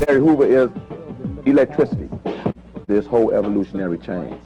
Larry Hoover is electricity. This whole evolutionary change.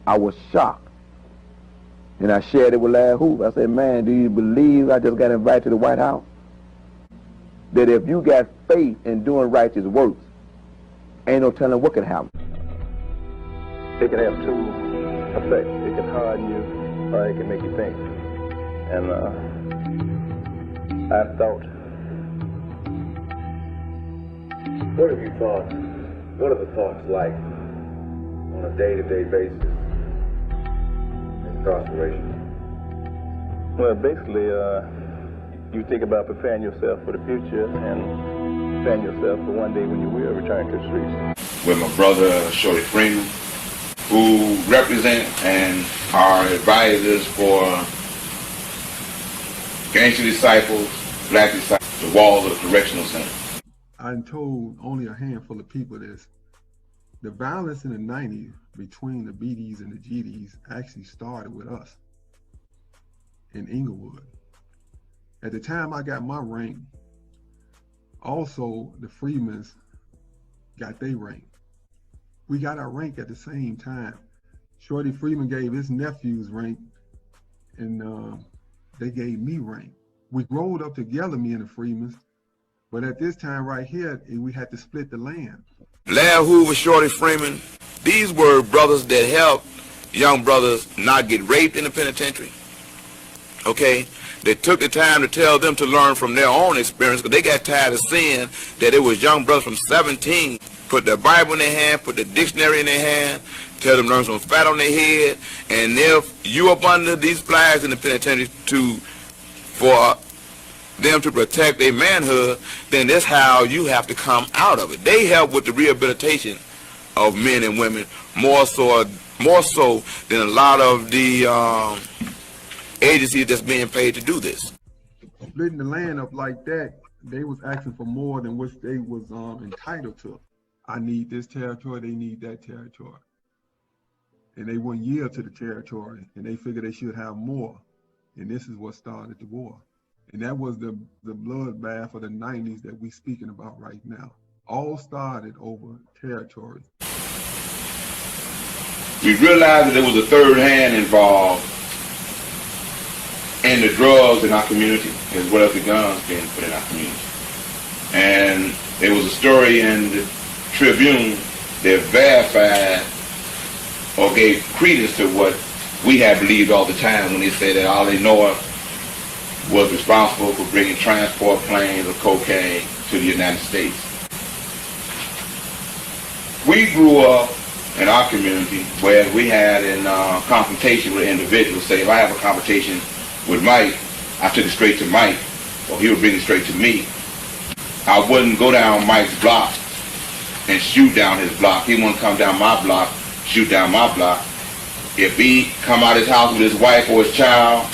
I was shocked. And I shared it with Larry Hoover. I said, man, do you believe I just got invited to the White House? That if you got faith in doing righteous works, ain't no telling what could happen. It can have two effects. It can harden you, or it can make you think. And I thought, what have you thought? What are the thoughts like on a day-to-day basis in incarceration? Well, basically, you think about preparing yourself for the future and preparing yourself for one day when you will return to the streets. With my brother, Shorty Freeman, who represent and are advisors for gangster disciples, black disciples, the walls of the correctional center. I told only a handful of people this. The violence in the 90s between the BDs and the GDs actually started with us in Inglewood. At the time I got my rank, also the Freemans got their rank. We got our rank at the same time. Shorty Freeman gave his nephew's rank, and they gave me rank. We growed up together, me and the Freemans, but at this time right here, we had to split the land. Larry Hoover, Shorty Freeman, these were brothers that helped young brothers not get raped in the penitentiary. Okay? They took the time to tell them to learn from their own experience, because they got tired of seeing that it was young brothers from 17 put their Bible in their hand, put the dictionary in their hand, tell them to learn some fat on their head, and if you up under these flags in the penitentiary for them to protect their manhood, then that's how you have to come out of it. They help with the rehabilitation of men and women more so than a lot of the agencies that's being paid to do this. Splitting the land up like that, they was asking for more than what they was entitled to. I need this territory, they need that territory. And they wouldn't yield to the territory, and they figured they should have more. And this is what started the war. And that was the bloodbath of the 90s that we're speaking about right now. All started over territory. We realized that there was a third hand involved in the drugs in our community, as well as the guns being put in our community. And there was a story in the Tribune that verified or gave credence to what we had believed all the time when they said that Ollie Noah was responsible for bringing transport planes of cocaine to the United States. We grew up in our community where we had in confrontation with individuals. Say if I have a confrontation with Mike, I took it straight to Mike, or he would bring it straight to me. I wouldn't go down Mike's block and shoot down his block. He wouldn't come down my block, shoot down my block. If he come out his house with his wife or his child,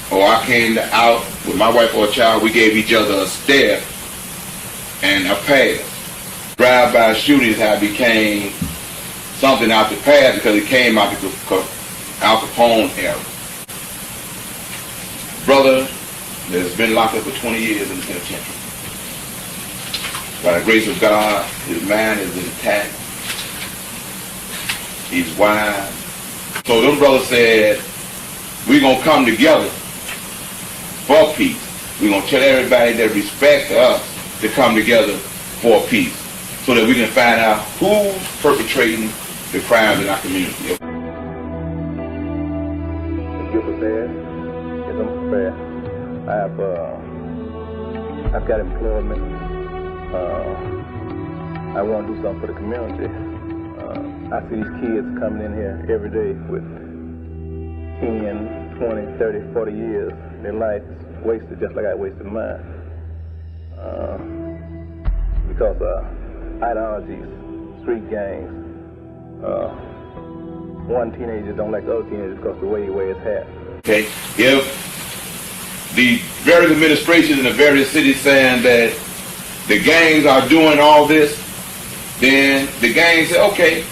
or I came out with my wife or a child, we gave each other a stare and a pass. Drive-by shootings have became something out the past because it came out the Al Capone era. Brother that's been locked up for 20 years in the penitentiary. By the grace of God, his mind is intact. He's wise. So them brothers said, we're going to come together for peace. We're going to tell everybody that respects us to come together for peace so that we can find out who's perpetrating the crimes in our community. If you're prepared, yes, I'm prepared. I've got employment. I want to do something for the community. I see these kids coming in here every day with 10, 20, 30, 40 years. Their life is wasted just like I wasted mine. Because ideologies, street gangs, one teenager don't like the other teenagers because the way he wears his hat. Okay, if the various administrations in the various cities saying that the gangs are doing all this, then the gangs say, okay,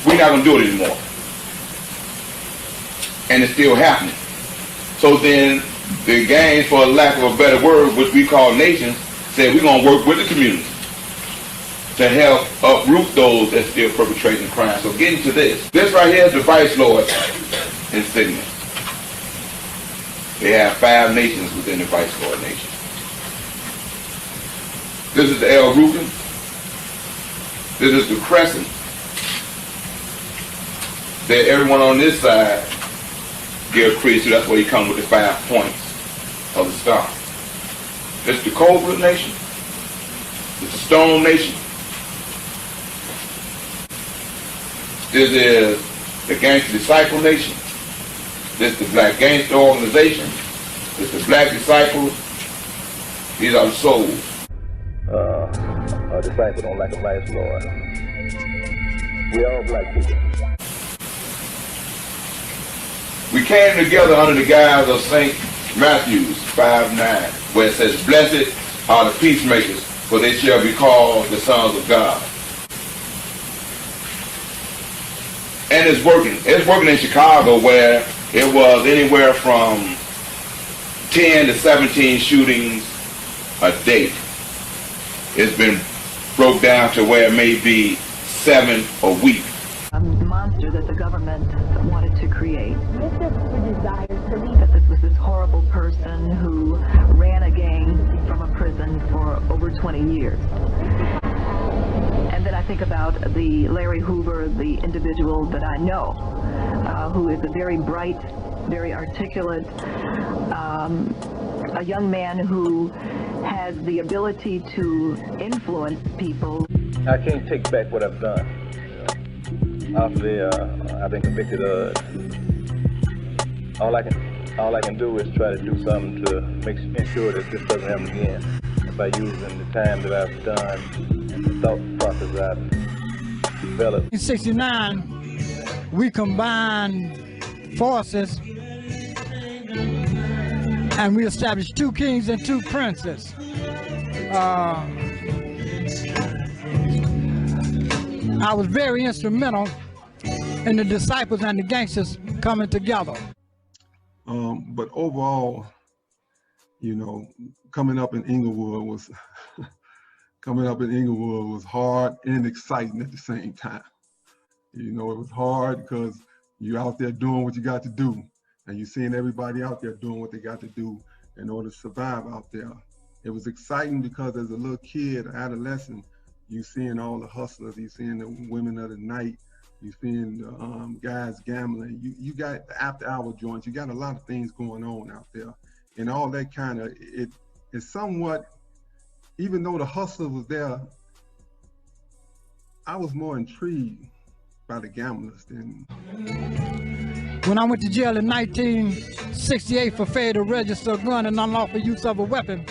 we're not going to do it anymore. And it's still happening. So then the gangs, for lack of a better word, which we call nations, said we're going to work with the community to help uproot those that still perpetrating crime. So getting to this. This right here is the Vice Lord insignia. They have 5 nations within the Vice Lord nation. This is the El Reuben. This is the crescent that everyone on this side give credit to. That's where he comes with the 5 points of the star. This is the Cobra nation. This is the Stone nation. This is the Gangster Disciple Nation. This is the Black Gangster Organization. This is the Black Disciples. These are the souls. A disciple don't like a vice lord. We all black people. We came together under the guise of St. Matthew's 5:9, where it says, "Blessed are the peacemakers, for they shall be called the sons of God." And it's working. It's working in Chicago, where it was anywhere from 10 to 17 shootings a day. It's been broke down to where it may be 7 a week. A monster that the government wanted to create. That this was this horrible person who ran a gang from a prison for over 20 years. And then I think about the Larry Hoover, the individual that I know, who is a very bright, very articulate, a young man who has the ability to influence people. I can't take back what I've done. Obviously, I've been convicted of it. All I can do is try to do something to ensure that this doesn't happen again. By using the time that I've done and the thought process I've developed. In '69, we combined forces and we established 2 kings and 2 princes. I was very instrumental in the disciples and the gangsters coming together. But overall, you know, coming up in Inglewood was hard and exciting at the same time. You know, it was hard because you're out there doing what you got to do, and you're seeing everybody out there doing what they got to do in order to survive out there. It was exciting because as a little kid, adolescent, you seeing all the hustlers, you seeing the women of the night, you seeing the guys gambling. You got the after-hour joints. You got a lot of things going on out there, and all that kind of it's somewhat. Even though the hustle was there, I was more intrigued by the gamblers than. When I went to jail in 1968 for failure to register a gun and unlawful use of a weapon,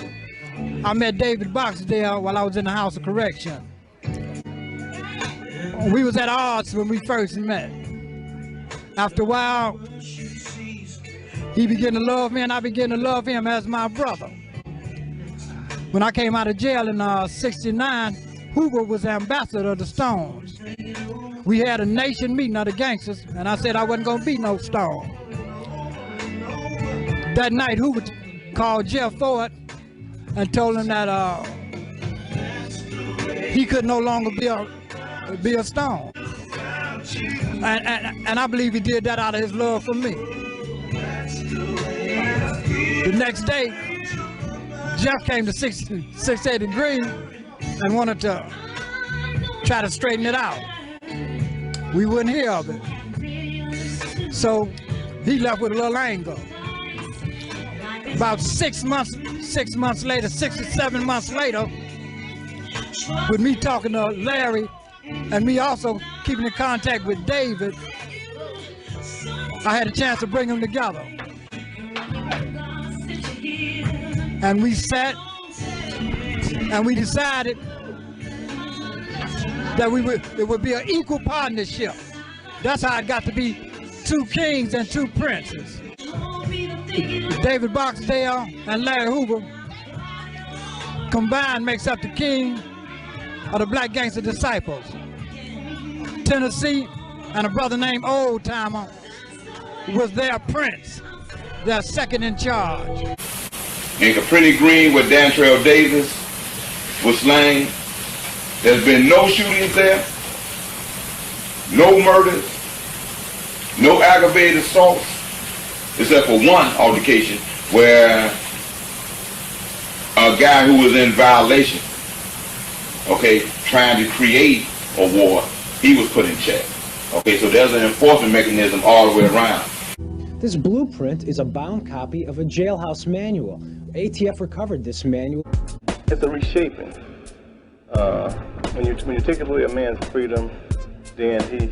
I met David Boxdale while I was in the House of Correction. We was at odds when we first met. After a while, he began to love me and I began to love him as my brother. When I came out of jail in '69, Hoover was ambassador of the Stones. We had a nation meeting of the gangsters, and I said I wasn't gonna be no Stone. That night, Hoover called Jeff Ford and told him that he could no longer be a Stone. And I believe he did that out of his love for me. The next day, Jeff came to 680 Green and wanted to try to straighten it out. We wouldn't hear of it. So he left with a little anger. About 6 months later, 6 or 7 months later, with me talking to Larry and me also keeping in contact with David, I had a chance to bring them together. And we sat and we decided that it would be an equal partnership. That's how it got to be 2 kings and 2 princes. David Boxdale and Larry Hoover combined makes up the king of the Black Gangster Disciples. Tennessee and a brother named Old Timer was their prince, their second in charge. In Capri Green with Dantrell Davis, was slain. There's been no shootings there, no murders, no aggravated assaults, except for one altercation where a guy who was in violation, okay, trying to create a war, he was put in check. Okay, so there's an enforcement mechanism all the way around. This blueprint is a bound copy of a jailhouse manual. ATF recovered this manual. It's a reshaping. When you take away a man's freedom, then he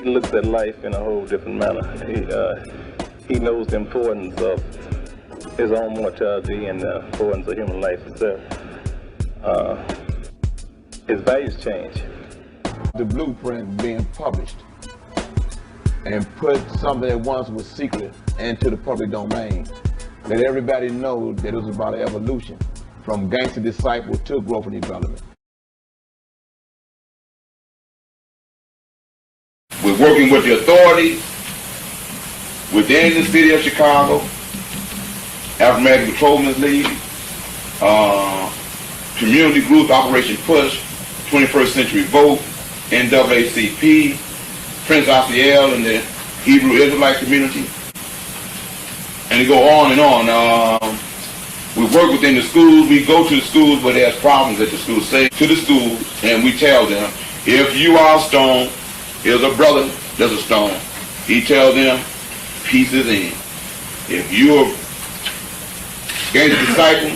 looks at life in a whole different manner. He knows the importance of his own mortality and the importance of human life itself. His values change. The blueprint being published and put something that once was secret into the public domain. Let everybody know that it was about evolution, from gangster disciple to growth and development. We're working with the authorities within the city of Chicago, African American Patrolmen's League, community groups, Operation Push, 21st Century Vote, NAACP, Prince Asiel and the Hebrew Israelite community, and they go on and on. We work within the schools. We go to the schools where there's problems at the schools, say to the schools, and we tell them, if you are a stone, here's a brother that's a stone. He tells them, peace is in. If you're a gangster disciple,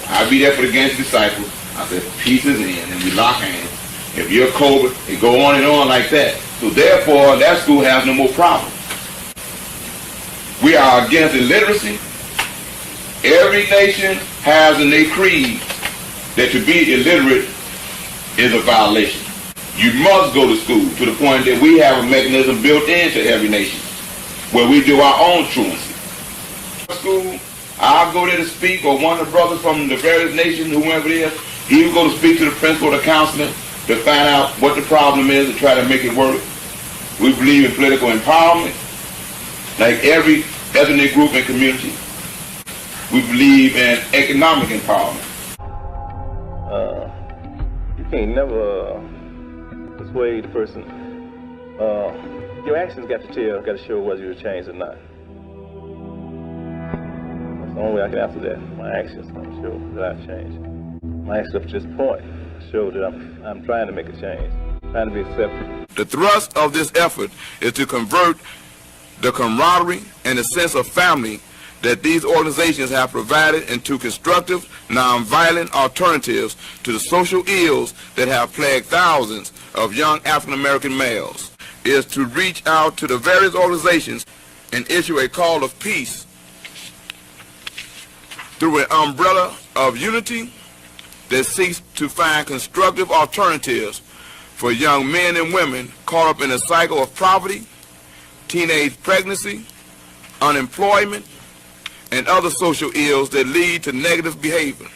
I'll be there for the gangster disciple. I said, peace is in, and we lock hands. If you're a cobra, it go on and on like that. So therefore, that school has no more problems. We are against illiteracy. Every nation has in their creed that to be illiterate is a violation. You must go to school, to the point that we have a mechanism built into every nation where we do our own truancy. School, I'll go there to speak, or one of the brothers from the various nations, whoever it is, he will go to speak to the principal or the counselor to find out what the problem is and try to make it work. We believe in political empowerment, like every ethnic group and community. We believe in economic empowerment. You can't never persuade the person. Your actions got to show whether you're changed or not. That's the only way I can answer that. My actions don't show that I've changed. My actions up to this point show that I'm trying to make a change, trying to be accepted. The thrust of this effort is to convert the camaraderie and the sense of family that these organizations have provided into constructive, nonviolent alternatives to the social ills that have plagued thousands of young African-American males. Is to reach out to the various organizations and issue a call of peace through an umbrella of unity that seeks to find constructive alternatives for young men and women caught up in a cycle of poverty, teenage pregnancy, unemployment, and other social ills that lead to negative behavior.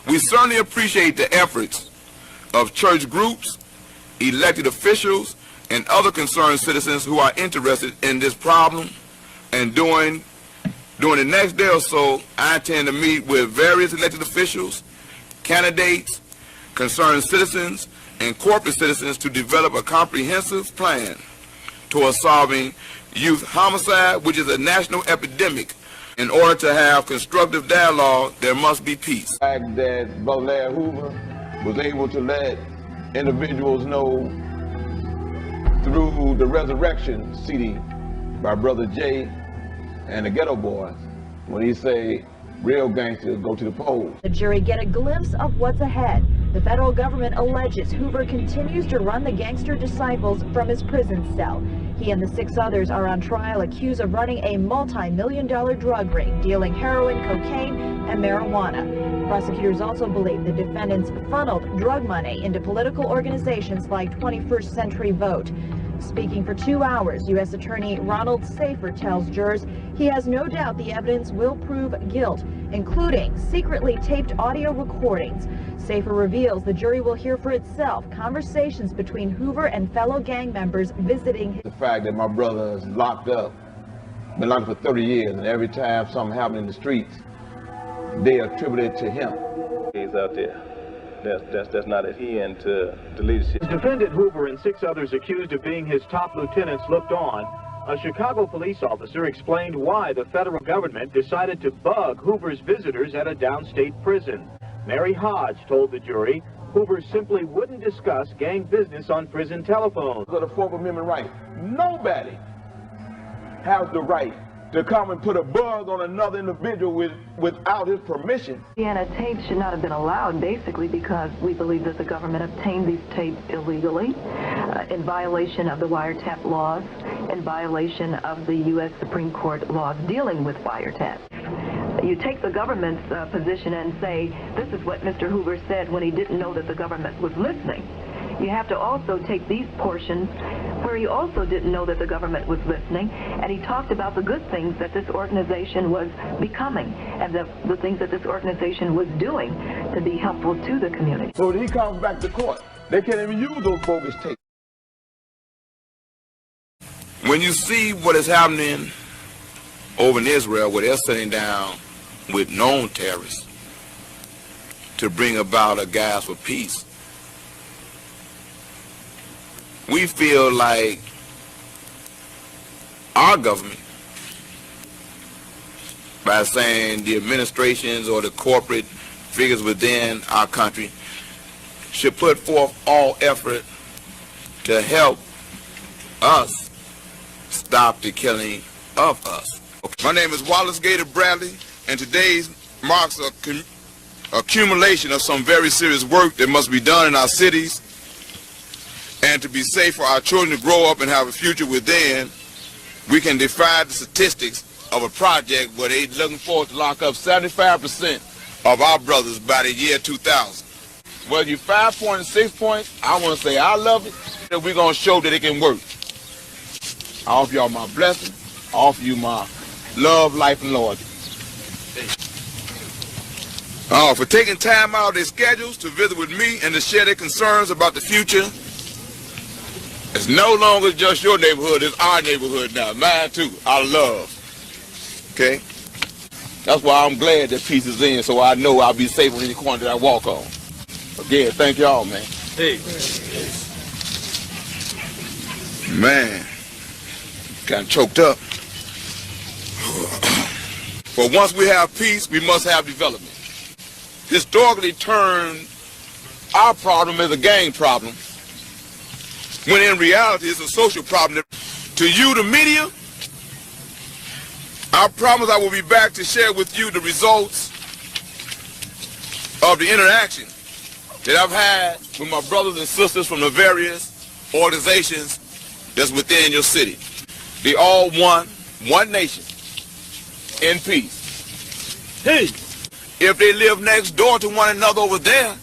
We certainly appreciate the efforts of church groups, elected officials, and other concerned citizens who are interested in this problem. And during the next day or so, I intend to meet with various elected officials, candidates, concerned citizens, and corporate citizens to develop a comprehensive plan towards solving youth homicide, which is a national epidemic. In order to have constructive dialogue, there must be peace. The fact that Brother Larry Hoover was able to let individuals know through the Resurrection CD by Brother Jay and the Ghetto Boys, when he say, real gangsters go to the polls. The jury get a glimpse of what's ahead. The federal government alleges Hoover continues to run the gangster disciples from his prison cell. He and the 6 others are on trial accused of running a multi-million-dollar drug ring, dealing heroin, cocaine, and marijuana. Prosecutors also believe the defendants funneled drug money into political organizations like 21st Century Vote. Speaking for 2 hours, U.S. Attorney Ronald Safer tells jurors he has no doubt the evidence will prove guilt, including secretly taped audio recordings. Safer reveals the jury will hear for itself conversations between Hoover and fellow gang members visiting his... The fact that my brother is locked up, been locked up for 30 years, and every time something happened in the streets, they attributed to him. He's out there. That's not adhering to leadership. Defendant Hoover and 6 others accused of being his top lieutenants looked on. A Chicago police officer explained why the federal government decided to bug Hoover's visitors at a downstate prison. Mary Hodge told the jury Hoover simply wouldn't discuss gang business on prison telephones. The Fourth Amendment right. Nobody has the right to come and put a bug on another individual without his permission. Indiana tapes should not have been allowed, basically because we believe that the government obtained these tapes illegally, in violation of the wiretap laws, in violation of the U.S. Supreme Court laws dealing with wiretaps. You take the government's position and say, this is what Mr. Hoover said when he didn't know that the government was listening. You have to also take these portions where he also didn't know that the government was listening, and he talked about the good things that this organization was becoming and the things that this organization was doing to be helpful to the community. So when he comes back to court, they can't even use those bogus tapes. When you see what is happening over in Israel, where they're sitting down with known terrorists to bring about a gas for peace, we feel like our government, by saying the administrations or the corporate figures within our country, should put forth all effort to help us stop the killing of us. My name is Wallace Gator Bradley, and today marks a accumulation of some very serious work that must be done in our cities. And to be safe for our children to grow up and have a future within, we can defy the statistics of a project where they're looking forward to lock up 75% of our brothers by the year 2000. Whether you're 5 points, 6 points, I want to say I love it, and we're going to show that it can work. I offer y'all my blessing. I offer you my love, life, and loyalty. For taking time out of their schedules to visit with me and to share their concerns about the future. It's no longer just your neighborhood, it's our neighborhood now. Mine too, our love. Okay? That's why I'm glad that peace is in, so I know I'll be safe on any corner that I walk on. Again, thank y'all, man. Hey. Man, kind of choked up. But once we have peace, we must have development. Historically turned our problem as a gang problem, when in reality it's a social problem. To you, the media, I promise I will be back to share with you the results of the interaction that I've had with my brothers and sisters from the various organizations that's within your city. They all one nation, in peace. Hey. If they live next door to one another over there,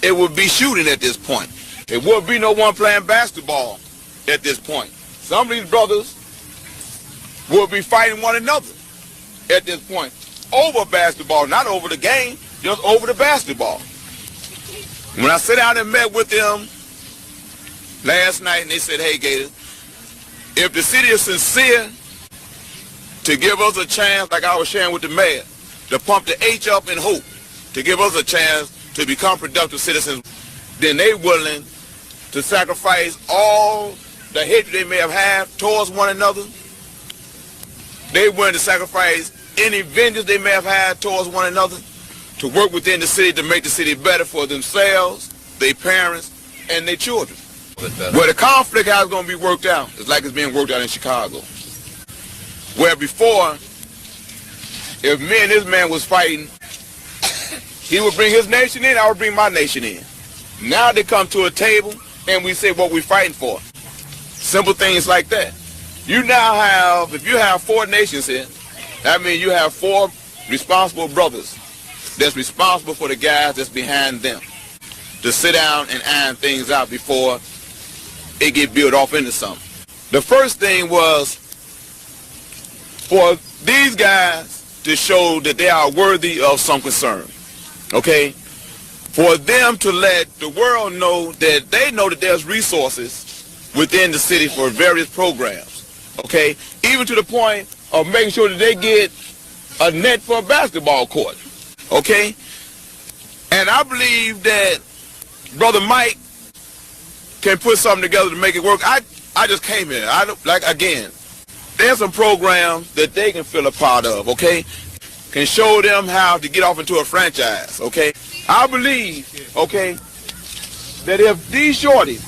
it would be shooting at this point. There would be no one playing basketball at this point. Some of these brothers will be fighting one another at this point over basketball, not over the game, just over the basketball. When I sat down and met with them last night, and they said, hey, Gator, if the city is sincere to give us a chance, like I was sharing with the mayor, to pump the H up in hope, to give us a chance to become productive citizens, then they willing to sacrifice all the hatred they may have had towards one another. They willing to sacrifice any vengeance they may have had towards one another to work within the city to make the city better for themselves, their parents, and their children. Where the conflict is going to be worked out, it's like it's being worked out in Chicago. Where before, if me and this man was fighting, he would bring his nation in, I would bring my nation in. Now they come to a table and we say what we're fighting for. Simple things like that. You now have, if you have 4 nations here, that means you have 4 responsible brothers that's responsible for the guys that's behind them to sit down and iron things out before it get built off into something. The first thing was for these guys to show that they are worthy of some concern, okay? For them to let the world know that they know that there's resources within the city for various programs, okay? Even to the point of making sure that they get a net for a basketball court. okay? And I believe that Brother Mike can put something together to make it work. I just came here. Again, there's some programs that they can feel a part of, okay? Can show them how to get off into a franchise, okay? I believe, okay, that if these shorties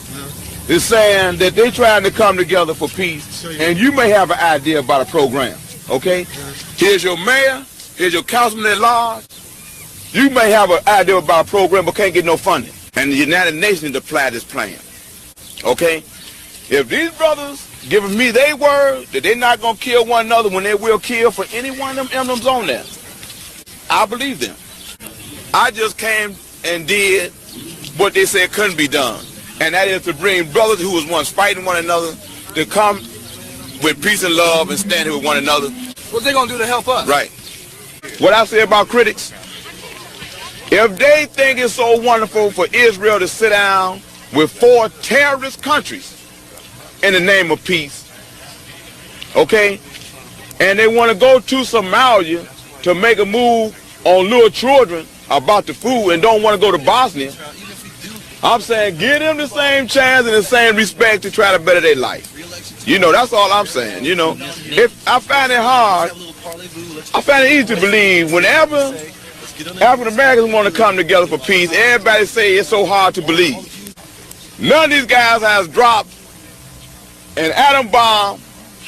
is saying that they're trying to come together for peace, and you may have an idea about a program, okay? Here's your mayor, here's your councilman at large. You may have an idea about a program but can't get no funding. And the United Nations apply this plan, okay? If these brothers giving me their word that they're not going to kill one another when they will kill for any one of them emblems on there, I believe them. I just came and did what they said couldn't be done. And that is to bring brothers who was once fighting one another to come with peace and love and stand here with one another. What they going to do to help us? Right. What I say about critics, if they think it's so wonderful for Israel to sit down with 4 terrorist countries in the name of peace, okay, and they want to go to Somalia to make a move on little children about the food and don't want to go to Bosnia, I'm saying give them the same chance and the same respect to try to better their life. You know, that's all I'm saying. You know, if I find it hard, I find it easy to believe whenever African Americans want to come together for peace, everybody say it's so hard to believe. None of these guys has dropped an atom bomb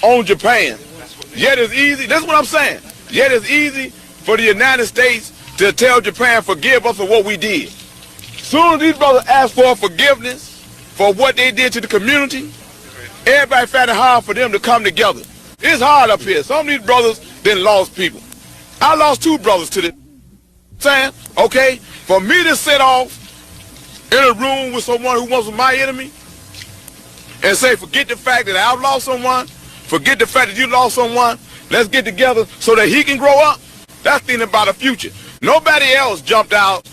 on Japan. Yet it's easy, this is what I'm saying, yet it's easy for the United States to tell Japan forgive us for what we did. Soon as these brothers ask for forgiveness for what they did to the community, everybody found it hard for them to come together. It's hard up here. Some of these brothers done lost people. I lost 2 brothers to this. Saying, okay, for me to sit off in a room with someone who was my enemy and say, forget the fact that I've lost someone, forget the fact that you lost someone, let's get together so that he can grow up, that's thinking about the future. Nobody else jumped out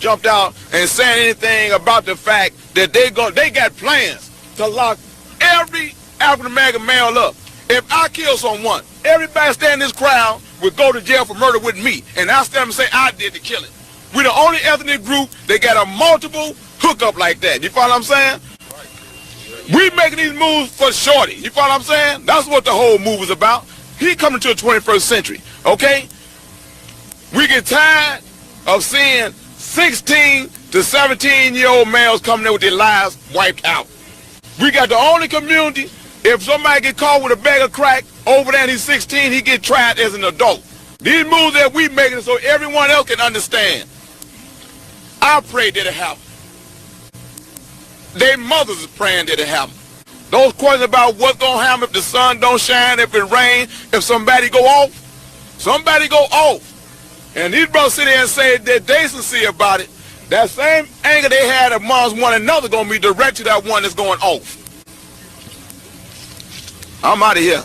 and said anything about the fact that they got plans to lock every African American male up. If I kill someone, everybody standing in this crowd would go to jail for murder with me, and I stand and say I did the killing. We're the only ethnic group that got a multiple hookup like that. You follow what I'm saying? We making these moves for Shorty. You follow what I'm saying? That's what the whole move is about. He coming to the 21st century, okay? We get tired of seeing 16 to 17-year-old males coming there with their lives wiped out. We got the only community, if somebody get caught with a bag of crack over there and he's 16, he get tried as an adult. These moves that we making so everyone else can understand. I pray that it happen. Their mothers is praying that it happen. Those questions about what's going to happen if the sun don't shine, if it rain, if somebody go off, somebody go off. And these brothers sit there and say that they sincere about it. That same anger they had amongst one another going to be directed to that one that's going off. I'm out of here.